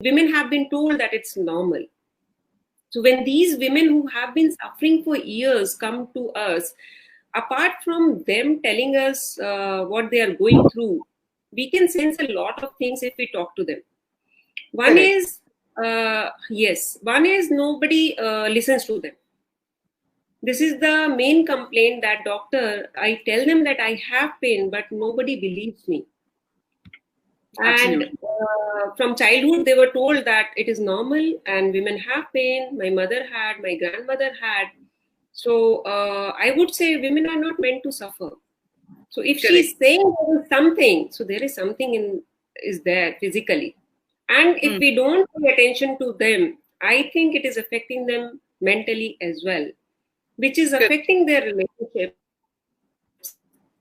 women have been told that it's normal. So when these women who have been suffering for years come to us, apart from them telling us what they are going through, we can sense a lot of things if we talk to them. One Correct. is, one is nobody listens to them. This is the main complaint, that doctor, I tell them that I have pain, but nobody believes me. And Absolutely. from childhood, they were told that it is normal and women have pain. My mother had, my grandmother had. So I would say women are not meant to suffer. So if Correct. she's saying there is something, so there is something is there physically. And if Mm. we don't pay attention to them, I think it is affecting them mentally as well, which is Correct. affecting their relationships,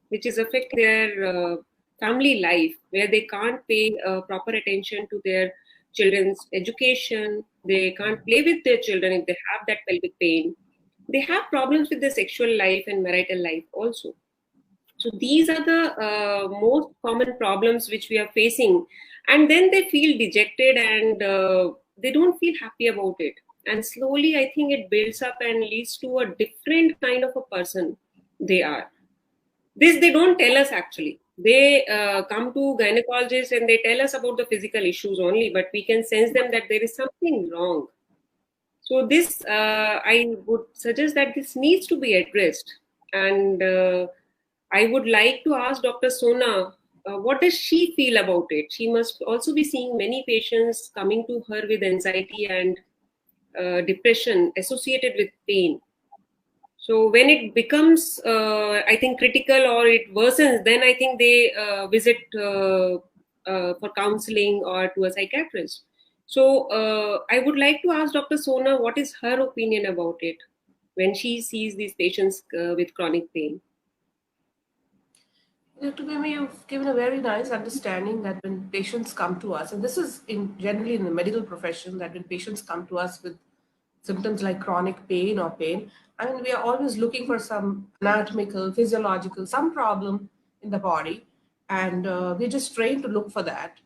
which is affecting their family life, where they can't pay proper attention to their children's education. They can't play with their children if they have that pelvic pain. They have problems with their sexual life and marital life also. So these are the most common problems which we are facing. And then they feel dejected, and they don't feel happy about it. And slowly, I think it builds up and leads to a different kind of a person they are. This they don't tell us actually. They come to gynecologists and they tell us about the physical issues only, but we can sense them that there is something wrong. So this, I would suggest that this needs to be addressed. And I would like to ask Dr. Sona, what does she feel about it? She must also be seeing many patients coming to her with anxiety and depression associated with pain. So when it becomes, I think, critical or it worsens, then I think they visit for counseling or to a psychiatrist. So I would like to ask Dr. Sona, what is her opinion about it when she sees these patients with chronic pain? To me, you've given a very nice understanding that when patients come to us, and this is in generally in the medical profession, that when patients come to us with symptoms like chronic pain or pain, I mean, we are always looking for some anatomical, physiological, some problem in the body, and we're just trained to look for that.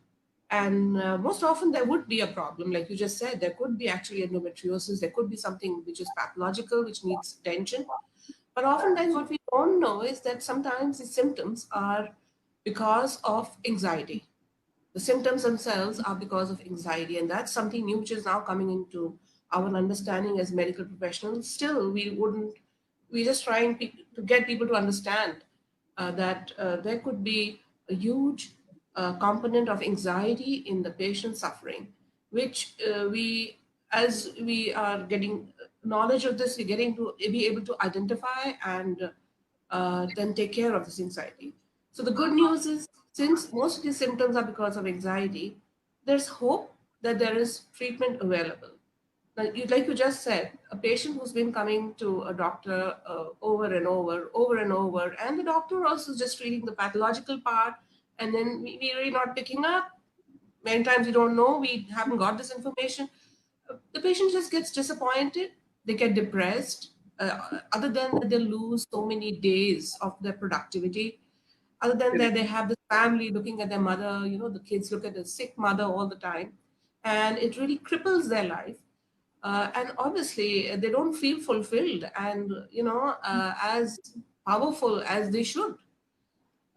And most often there would be a problem, like you just said, there could be actually endometriosis, there could be something which is pathological, which needs attention. But oftentimes, what we don't know is that sometimes the symptoms are because of anxiety. The symptoms themselves are because of anxiety, and that's something new which is now coming into our understanding as medical professionals. Still, we're just trying to get people to understand that there could be a huge component of anxiety in the patient suffering, which as we are getting knowledge of this, we're getting to be able to identify and then take care of this anxiety. So the good news is, since most of these symptoms are because of anxiety, there's hope that there is treatment available. Now, like you just said, a patient who's been coming to a doctor over and over and over, and the doctor also is just treating the pathological part, and then we're really not picking up. Many times we don't know, we haven't got this information. The patient just gets disappointed, they get depressed. Other than that, they lose so many days of their productivity. Other than that, they have the family looking at their mother, the kids look at the sick mother all the time, and it really cripples their life. And obviously, they don't feel fulfilled and, as powerful as they should.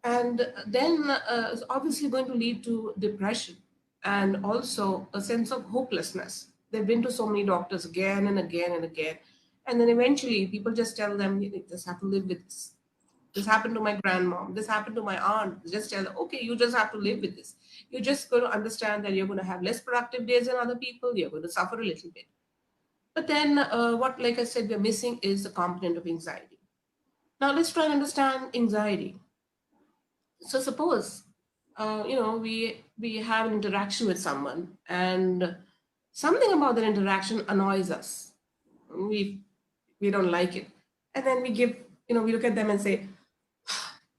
And then it's obviously going to lead to depression and also a sense of hopelessness. They've been to so many doctors again and again and again, and then eventually people just tell them, you just have to live with this. This happened to my grandmom, this happened to my aunt. Just tell them, okay, you just have to live with this. You're just going to understand that you're going to have less productive days than other people, you're going to suffer a little bit. But then what, like I said, we're missing is the component of anxiety. Now let's try and understand anxiety. So suppose we have an interaction with someone, and something about that interaction annoys us. We don't like it, and then we look at them and say,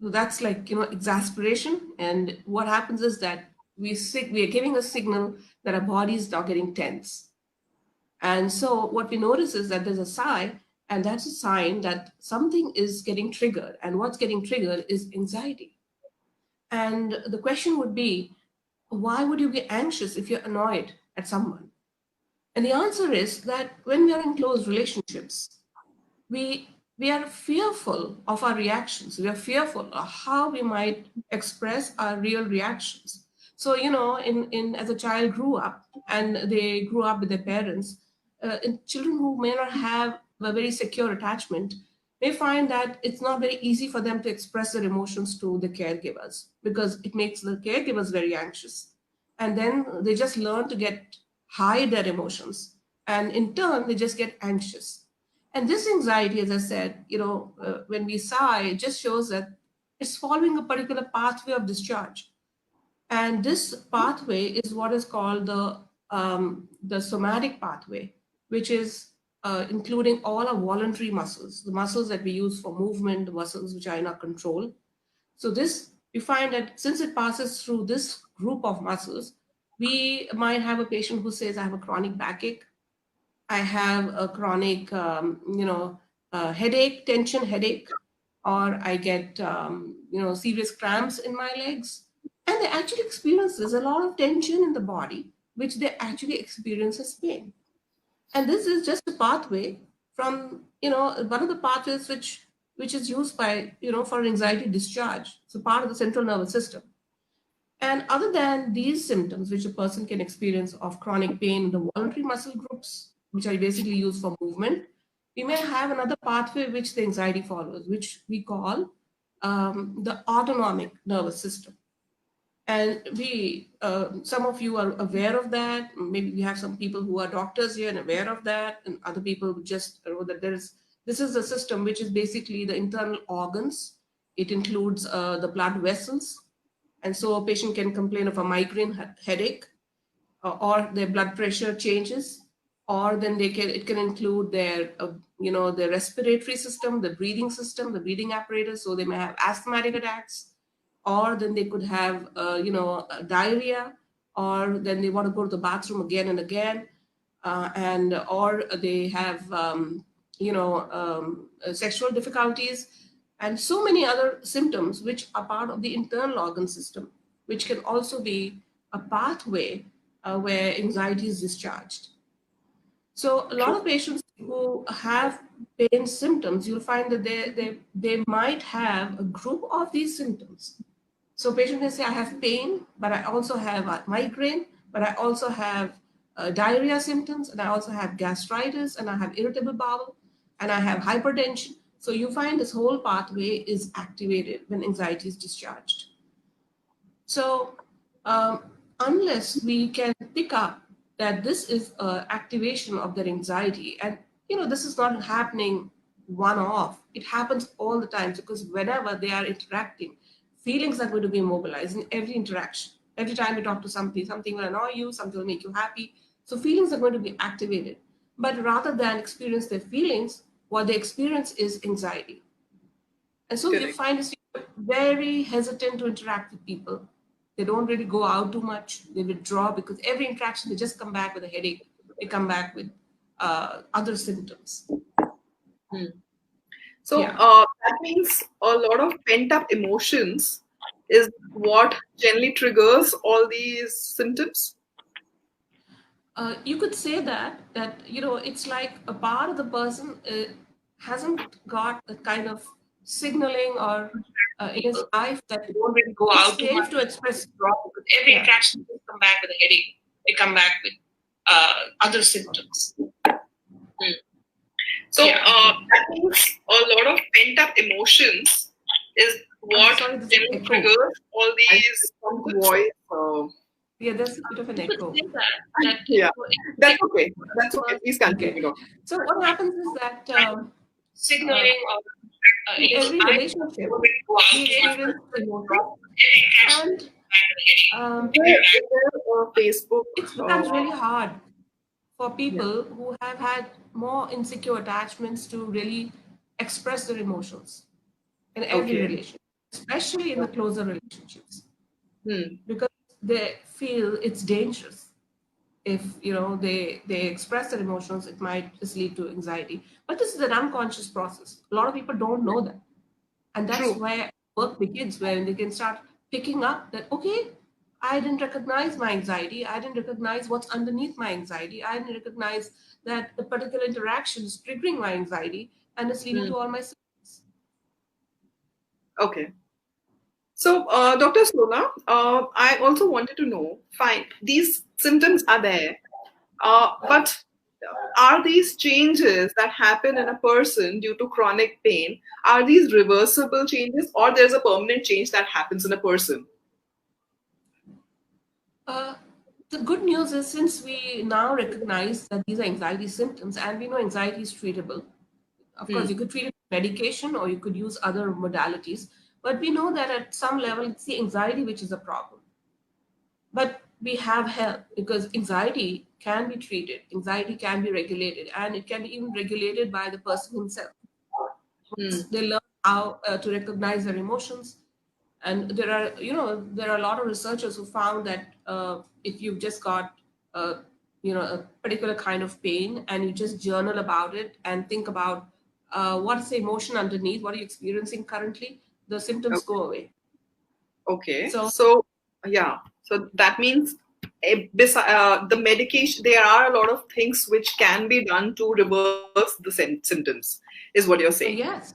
that's like, exasperation. And what happens is that we are giving a signal that our body is now getting tense. And so what we notice is that there's a sign, and that's a sign that something is getting triggered, and what's getting triggered is anxiety. And the question would be, why would you get anxious if you're annoyed at someone? And the answer is that when we are in close relationships, we we are fearful of our reactions. We are fearful of how we might express our real reactions. So, in as a child grew up and they grew up with their parents, in children who may not have a very secure attachment may find that it's not very easy for them to express their emotions to the caregivers because it makes the caregivers very anxious. And then they just learn to get hide their emotions, and in turn they just get anxious. And this anxiety, as I said, when we sigh, it just shows that it's following a particular pathway of discharge. And this pathway is what is called the somatic pathway, which is including all our voluntary muscles, the muscles that we use for movement, the muscles which are in our control. So this, we find that since it passes through this group of muscles, we might have a patient who says, I have a chronic backache, I have a chronic, headache, tension headache, or I get, serious cramps in my legs. And they actually experience there's a lot of tension in the body, which they actually experience as pain. And this is just a pathway from, one of the pathways which is used by, for anxiety discharge. So part of the central nervous system. And other than these symptoms, which a person can experience of chronic pain in the voluntary muscle groups, which are basically used for movement, we may have another pathway which the anxiety follows, which we call the autonomic nervous system. And some of you are aware of that. Maybe we have some people who are doctors here and aware of that, and other people who just know that this is a system which is basically the internal organs. It includes the blood vessels, and so a patient can complain of a migraine headache, or their blood pressure changes, or then it can include their their respiratory system, the breathing system, the breathing apparatus. So they may have asthmatic attacks, or then they could have diarrhea, or then they want to go to the bathroom again and again, and or they have sexual difficulties, and so many other symptoms which are part of the internal organ system, which can also be a pathway where anxiety is discharged. So a lot of patients who have pain symptoms, you'll find that they might have a group of these symptoms. So patient can say, I have pain, but I also have a migraine, but I also have diarrhea symptoms, and I also have gastritis, and I have irritable bowel, and I have hypertension. So you find this whole pathway is activated when anxiety is discharged. So unless we can pick up that this is activation of their anxiety, and this is not happening one-off, it happens all the time, because whenever they are interacting, feelings are going to be mobilized in every interaction. Every time you talk to something will annoy you, something will make you happy. So feelings are going to be activated. But rather than experience their feelings, what they experience is anxiety. And so you find this very hesitant to interact with people. They don't really go out too much. They withdraw because every interaction, they just come back with a headache. They come back with other symptoms. So that means a lot of pent-up emotions is what generally triggers all these symptoms? You could say that it's like a part of the person hasn't got the kind of signaling or in his life that they don't really go out too much to express because every interaction they come back with a headache. They come back with other symptoms. So that means a lot of pent-up emotions is what generally triggers all these voice. Yeah, there's a bit of an echo. Yeah, that's okay. That's okay. Please continue. Okay. So what happens is that signaling in every relationship, we experience emotions, and Facebook. It becomes really hard for people who have had more insecure attachments to really express their emotions in every relationship, especially in the closer relationships, because they feel it's dangerous. If they express their emotions, it might just lead to anxiety. But this is an unconscious process. A lot of people don't know that, and that's where work begins, where they can start picking up that, okay, I didn't recognize my anxiety. I didn't recognize what's underneath my anxiety. I didn't recognize that a particular interaction is triggering my anxiety and it's leading to all my symptoms. Okay. So, Dr. Sona, I also wanted to know, fine, these symptoms are there, but are these changes that happen in a person due to chronic pain, are these reversible changes, or there's a permanent change that happens in a person? The good news is, since we now recognize that these are anxiety symptoms and we know anxiety is treatable, of course, you could treat it with medication or you could use other modalities, but we know that at some level it's the anxiety which is a problem. But we have help, because anxiety can be treated, anxiety can be regulated, and it can be even regulated by the person himself. They learn how to recognize their emotions. And there are a lot of researchers who found that if you've just got a particular kind of pain and you just journal about it and think about what's the emotion underneath, what are you experiencing currently, the symptoms go away. Okay. So yeah. So that means the medication, there are a lot of things which can be done to reverse the symptoms, is what you're saying. Yes.